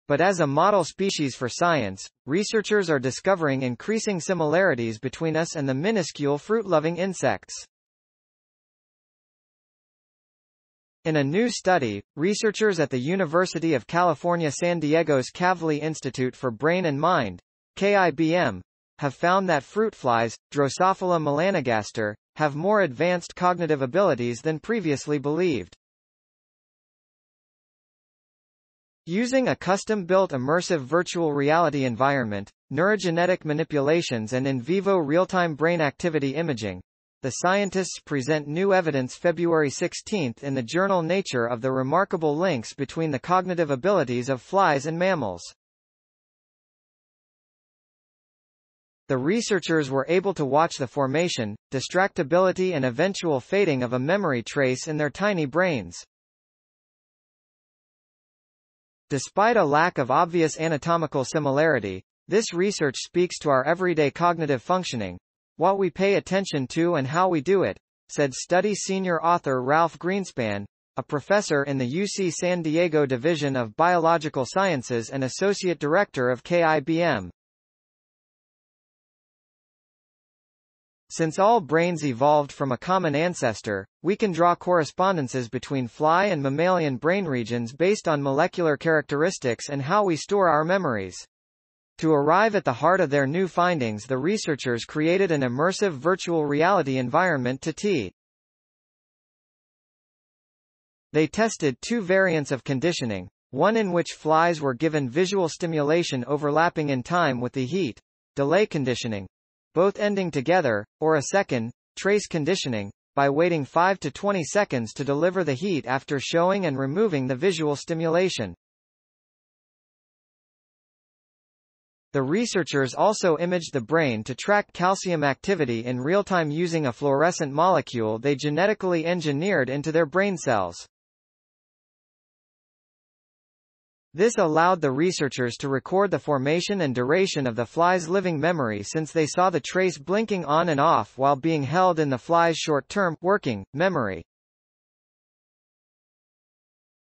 But as a model species for science, researchers are discovering increasing similarities between us and the minuscule fruit-loving insects. In a new study, researchers at the University of California San Diego's Kavli Institute for Brain and Mind, KIBM, have found that fruit flies, Drosophila melanogaster, have more advanced cognitive abilities than previously believed. Using a custom-built immersive virtual reality environment, neurogenetic manipulations and in vivo real-time brain activity imaging, the scientists present new evidence February 16 in the journal Nature of the remarkable links between the cognitive abilities of flies and mammals. The researchers were able to watch the formation, distractibility and eventual fading of a memory trace in their tiny brains. Despite a lack of obvious anatomical similarity, this research speaks to our everyday cognitive functioning, what we pay attention to and how we do it, said study senior author Ralph Greenspan, a professor in the UC San Diego Division of Biological Sciences and associate director of KIBM. Since all brains evolved from a common ancestor, we can draw correspondences between fly and mammalian brain regions based on molecular characteristics and how we store our memories. To arrive at the heart of their new findings, the researchers created an immersive virtual reality environment to T. They tested two variants of conditioning, one in which flies were given visual stimulation overlapping in time with the heat, delay conditioning, both ending together, or a second, trace conditioning, by waiting 5 to 20 seconds to deliver the heat after showing and removing the visual stimulation. The researchers also imaged the brain to track calcium activity in real time using a fluorescent molecule they genetically engineered into their brain cells. This allowed the researchers to record the formation and duration of the fly's living memory since they saw the trace blinking on and off while being held in the fly's short-term, working, memory.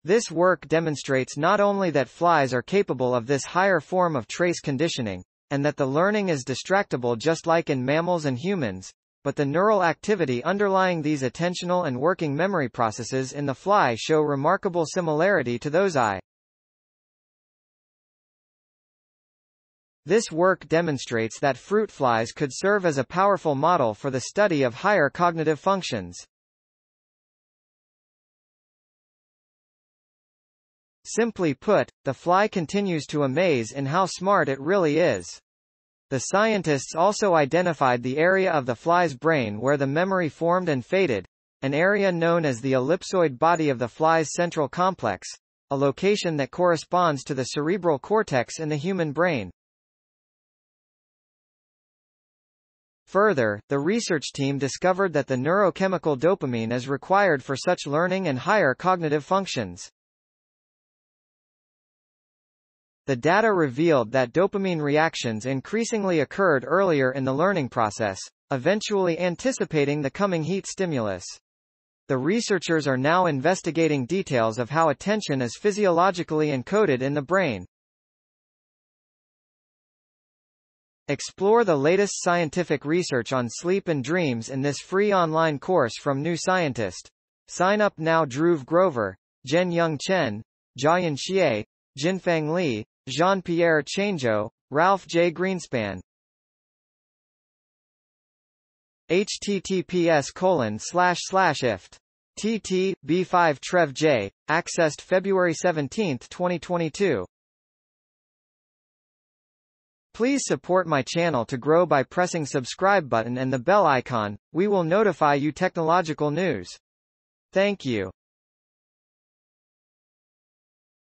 This work demonstrates not only that flies are capable of this higher form of trace conditioning, and that the learning is distractible just like in mammals and humans, but the neural activity underlying these attentional and working memory processes in the fly show remarkable similarity to those I. This work demonstrates that fruit flies could serve as a powerful model for the study of higher cognitive functions. Simply put, the fly continues to amaze in how smart it really is. The scientists also identified the area of the fly's brain where the memory formed and faded, an area known as the ellipsoid body of the fly's central complex, a location that corresponds to the cerebral cortex in the human brain. Further, the research team discovered that the neurochemical dopamine is required for such learning and higher cognitive functions. The data revealed that dopamine reactions increasingly occurred earlier in the learning process, eventually anticipating the coming heat stimulus. The researchers are now investigating details of how attention is physiologically encoded in the brain. Explore the latest scientific research on sleep and dreams in this free online course from New Scientist. Sign up now. Dhruv Grover, Zhen-Yung Chen, Jiayan Xie, Jinfeng Li, Jean-Pierre Changeux, Ralph J. Greenspan. https://ift. TT, B5 Trev J, accessed February 17, 2022. Please support my channel to grow by pressing subscribe button and the bell icon. We will notify you technological news. Thank you.